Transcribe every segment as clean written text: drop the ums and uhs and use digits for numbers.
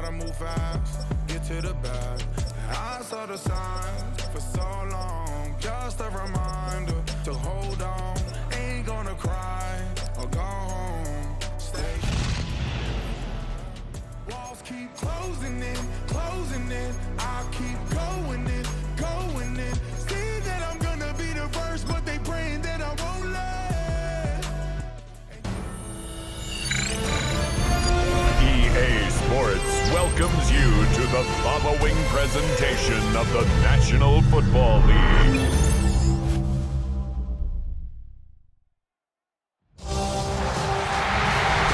gotta move fast, get to the bag. And I saw the signs for so long, just a reminder to hold on. Ain't gonna cry or go home. Stay. Walls keep closing in, closing in. I keep going in, going in. See that I'm gonna be the first, but they praying that I won't let. EA Sports welcomes you to the following presentation of the National Football League.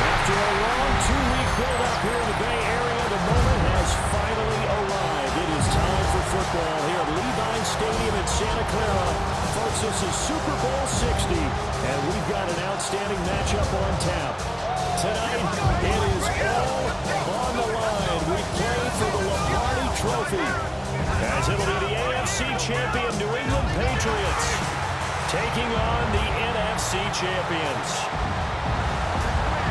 After a long two-week build-up here in the Bay Area, the moment has finally arrived. It is time for football here at Levi Stadium in Santa Clara. Folks, this is Super Bowl 60, and we've got an outstanding matchup on tap. Tonight, it is all on the line. We play for the Lombardi Trophy, as it'll be the AFC champion New England Patriots taking on the NFC champions.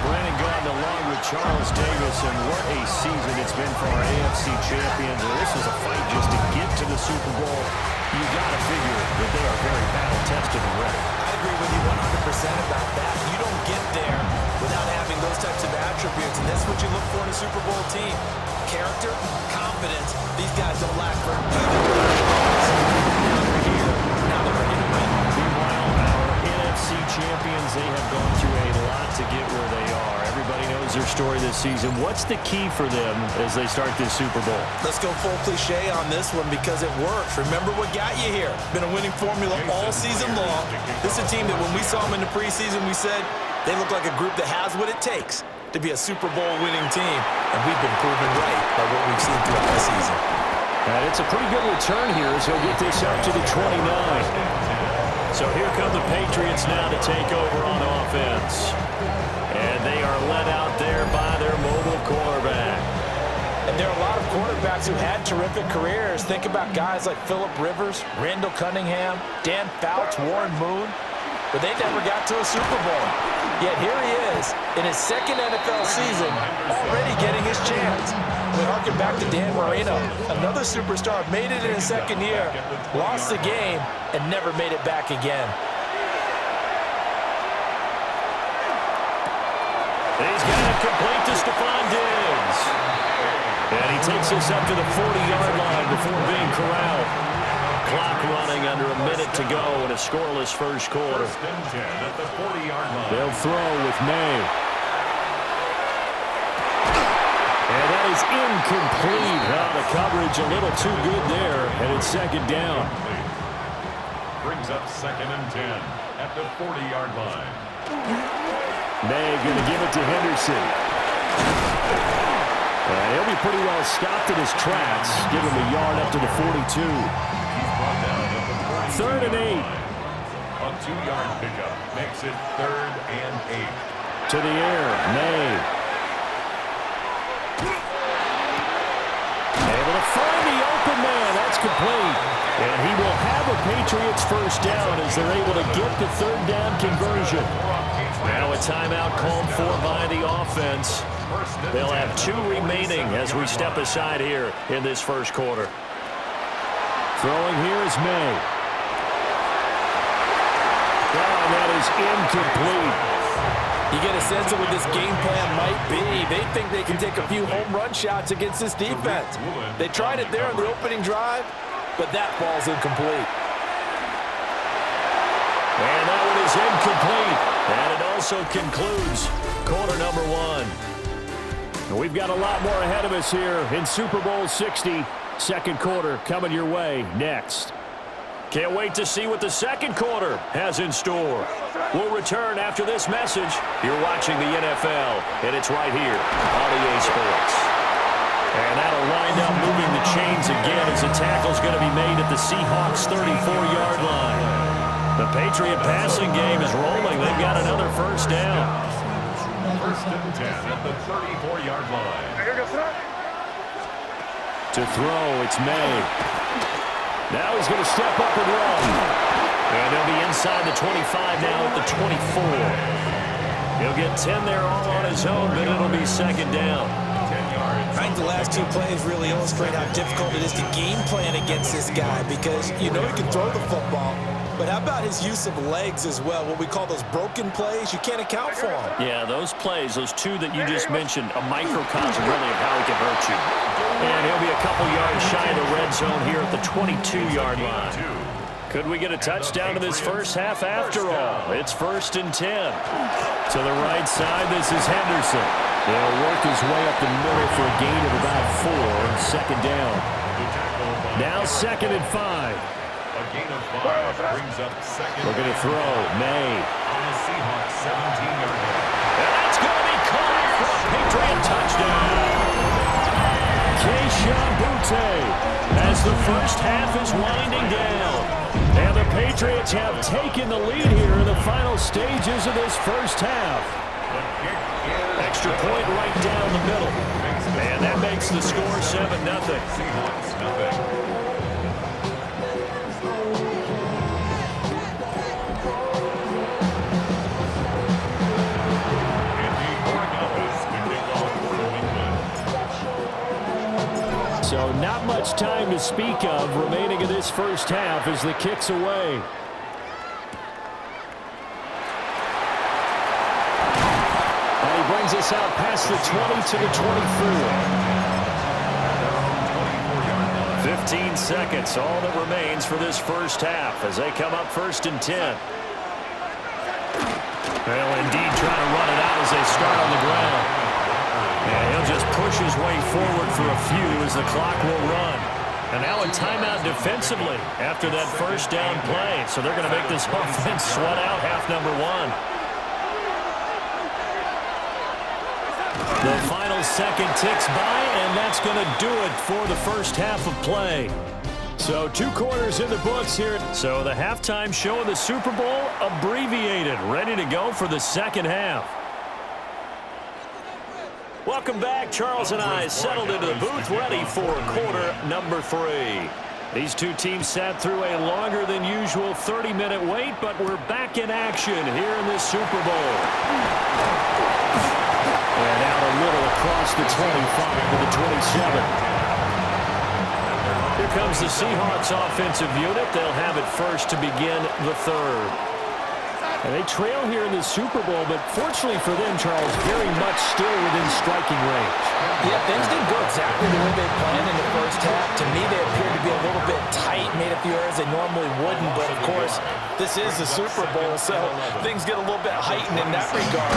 Brandon Gordon along with Charles Davis, and what a season it's been for our AFC champions. And this is a fight just to get to the Super Bowl. You got to figure that they are very battle-tested and ready. I agree with you 100% about that. You don't get there without having those types of attributes, and that's what you look for in a Super Bowl team. Character, confidence. These guys don't lack for either. Now they're here. Now they're ready to win. Meanwhile, our NFC champions, they have gone through a lot to get where they are. Everybody knows their story this season. What's the key for them as they start this Super Bowl? Let's go full cliche on this one because it works. Remember what got you here. Been a winning formula all season long. This is a team that when we saw them in the preseason, we said they look like a group that has what it takes to be a Super Bowl winning team. And we've been proven right by what we've seen throughout the season. And it's a pretty good return here as he'll get this out to the 29. So here come the Patriots now to take over on offense. And they are led out there by their mobile quarterback. And there are a lot of quarterbacks who had terrific careers. Think about guys like Phillip Rivers, Randall Cunningham, Dan Fouts, Warren Moon. But they never got to a Super Bowl. Yet here he is in his second NFL season, already getting his chance. We harken back to Dan Marino, another superstar, made it in his second year, lost the game, and never made it back again. He's got it complete to Stephon Diggs. And he takes us up to the 40-yard line before being corralled. Clock running under a minute to go in a scoreless first quarter. They'll throw with May. And that is incomplete. The coverage a little too good there, and it's second down. Brings up 2nd and 10 at the 40-yard line. May going to give it to Henderson. He'll be pretty well stopped in his tracks. Give him a yard up to the 42. He's brought down at the 3rd and 8. A 2-yard pickup makes it 3rd and 8. To the air, May. Able to find the open man. That's complete. And he will have a Patriots first down as they're able to get the 3rd down conversion. Now a timeout called for by the offense. They'll have 2 remaining as we step aside here in this first quarter. Throwing here is May. And that is incomplete. You get a sense of what this game plan might be. They think they can take a few home run shots against this defense. They tried it there on the opening drive, but that ball's incomplete. And that one is incomplete. And it also concludes quarter number 1. And we've got a lot more ahead of us here in Super Bowl 60. Second quarter coming your way next. Can't wait to see what the second quarter has in store. We'll return after this message. You're watching the NFL, and it's right here on EA Sports. And that'll wind up moving the chains again as the tackle's going to be made at the Seahawks' 34-yard line. The Patriot passing game is rolling. They've got another first down. 1st and 10 at the 34-yard line. To throw, it's May. Now he's going to step up and run. And they'll be inside the 25 now at the 24. He'll get 10 there all on his own, but it'll be second down. 10 yards. I think the last two plays really illustrate how difficult it is to game plan against this guy because you know he can throw the football, but how about his use of legs as well, what we call those broken plays? You can't account for them. Yeah, those plays, those two that you just mentioned, a microcosm really of how he can hurt you. And he'll be a couple yards shy of the red zone here at the 22-yard line. Could we get a touchdown in this first half after all? It's 1st and 10. To the right side, this is Henderson. He'll work his way up the middle for a gain of about 4 on 2nd down. Now 2nd and 5. A gain of 5 brings up 2nd. We're going to throw. May. On the Seahawks 17-yard line. And that's going to be caught for a Patriot touchdown. Keyshawn Butte as the first half is winding down. And the Patriots have taken the lead here in the final stages of this first half. Extra point right down the middle. And that makes the score 7-0. Seahawks nothing. So not much time to speak of remaining in this first half as the kick's away. And he brings us out past the 20 to the 24. 15 seconds, all that remains for this first half as they come up 1st and 10. Well, indeed, trying to run it out as they start on the ground. And he'll just push his way forward for a few as the clock will run. And now a timeout defensively after that first down play. So they're going to make this offense sweat out half number 1. The final second ticks by, and that's going to do it for the first half of play. So 2 quarters in the books here. So the halftime show of the Super Bowl abbreviated, ready to go for the second half. Welcome back. Charles and I settled into the booth, ready for quarter number 3. These two teams sat through a longer than usual 30-minute wait, but we're back in action here in this Super Bowl. And out a little across the 25 to the 27. Here comes the Seahawks offensive unit. They'll have it first to begin the third. And they trail here in the Super Bowl, but fortunately for them, Charles, very much still within striking range. Yeah, things didn't go exactly the way they planned in the first half. To me, they appeared to be a little bit tight, made a few errors they normally wouldn't, but of course, this is the Super Bowl, so things get a little bit heightened in that regard.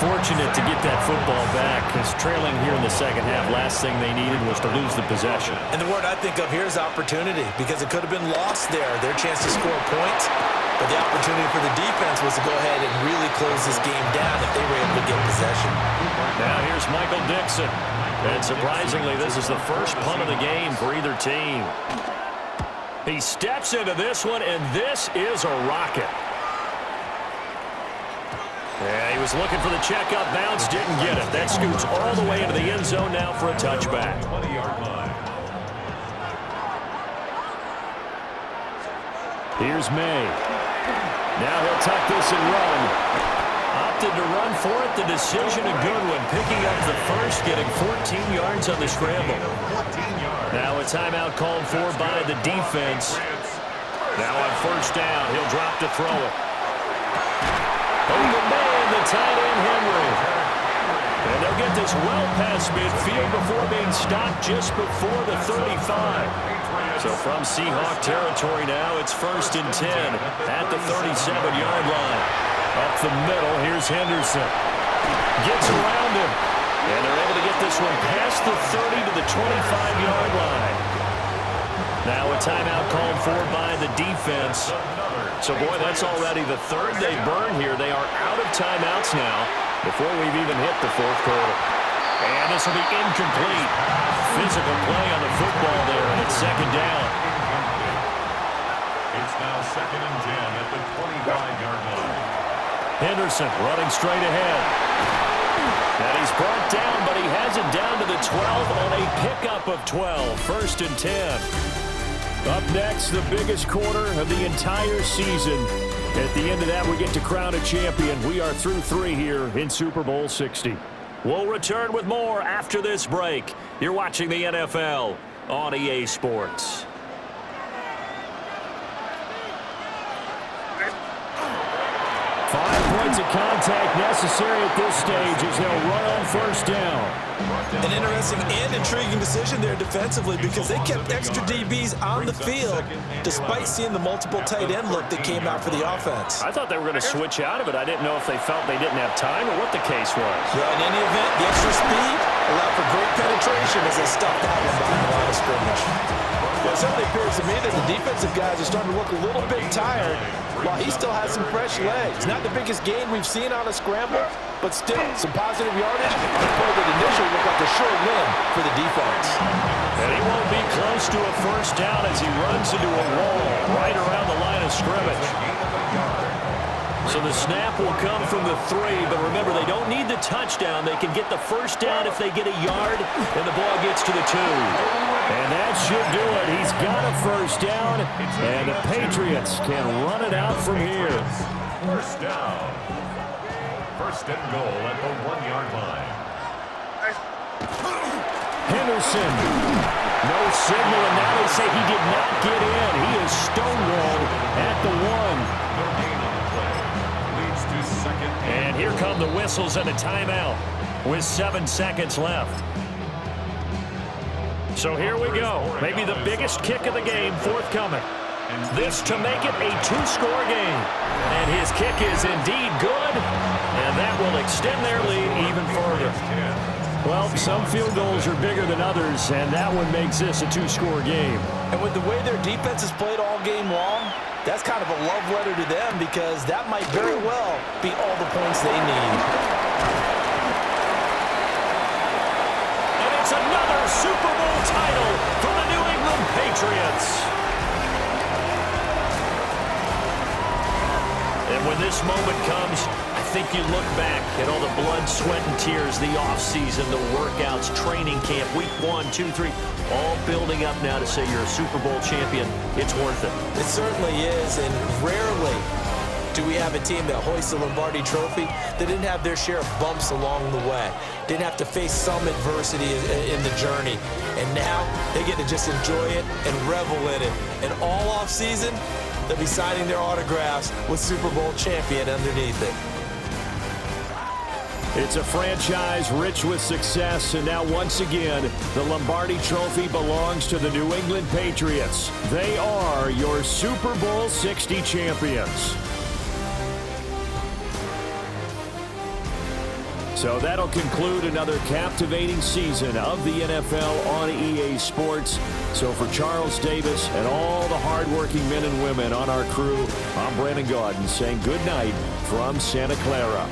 Fortunate to get that football back, because trailing here in the second half, last thing they needed was to lose the possession. And the word I think of here is opportunity, because it could have been lost there, their chance to score points. But the opportunity for the defense was to go ahead and really close this game down if they were able to get possession. Now here's Michael Dixon. And surprisingly, this is the first punt of the game for either team. He steps into this one, and this is a rocket. Yeah, he was looking for the check-up bounce, didn't get it. That scoots all the way into the end zone now for a touchback. 20-yard line. Here's May. Now he'll tuck this and run. Opted to run for it. The decision a good one. Picking up the first, getting 14 yards on the scramble. Now a timeout called for by the defense. Now on first down, he'll drop to throw it. Open man, the tight end Henry. And they'll get this well past midfield before being stopped just before the 35. So from Seahawk territory now, it's 1st and 10 at the 37-yard line. Up the middle, here's Henderson. Gets around him. And they're able to get this one past the 30 to the 25-yard line. Now a timeout called for by the defense. So, boy, that's already the third they burn here. They are out of timeouts now before we've even hit the fourth quarter. And this will be incomplete. Physical play on the football there, and it's second down. It's now 2nd and 10 at the 25-yard line. Henderson running straight ahead. And he's brought down, but he has it down to the 12 on a pickup of 12. 1st and 10. Up next, the biggest quarter of the entire season. At the end of that, we get to crown a champion. We are through 3 here in Super Bowl 60. We'll return with more after this break. You're watching the NFL on EA Sports. Points of contact necessary at this stage as they'll run on first down. An interesting and intriguing decision there defensively because they kept extra DBs on the field despite seeing the multiple tight end look that came out for the offense. I thought they were going to switch out of it. I didn't know if they felt they didn't have time or what the case was. Yeah, in any event, the extra speed allowed for great penetration as they stuffed that one behind the line of scrimmage. Well, it certainly appears to me that the defensive guys are starting to look a little bit tired while he still has some fresh legs. Not the biggest gain we've seen on a scramble, but still some positive yardage. The play that initially looked like a sure win for the defense. And he won't be close to a first down as he runs into a wall right around the line of scrimmage. So the snap will come from the 3, but remember, they don't need the touchdown. They can get the first down if they get a yard, and the ball gets to the 2. And that should do it. He's got a first down, and the Patriots can run it out from here. First down. First and goal at the 1-yard line. Henderson. No signal, and now they say he did not get in. He is stonewalled at the 1. And here come the whistles and a timeout with 7 seconds left. So here we go. Maybe the biggest kick of the game forthcoming. This to make it a 2-score game. And his kick is indeed good. And that will extend their lead even further. Well, some field goals are bigger than others, and that one makes this a 2-score game. And with the way their defense has played all game long, that's kind of a love letter to them because that might very well be all the points they need. And it's another Super Bowl title for the New England Patriots. And when this moment comes, I think you look back at all the blood, sweat, and tears, the offseason, the workouts, training camp, week 1, 2, 3, all building up now to say you're a Super Bowl champion. It's worth it. It certainly is, and rarely do we have a team that hoists the Lombardi Trophy that didn't have their share of bumps along the way, didn't have to face some adversity in the journey, and now they get to just enjoy it and revel in it. And all offseason, they'll be signing their autographs with Super Bowl champion underneath it. It's a franchise rich with success, and now once again, the Lombardi Trophy belongs to the New England Patriots. They are your Super Bowl 60 champions. So that'll conclude another captivating season of the NFL on EA Sports. So for Charles Davis and all the hardworking men and women on our crew, I'm Brandon Gaudin saying good night from Santa Clara.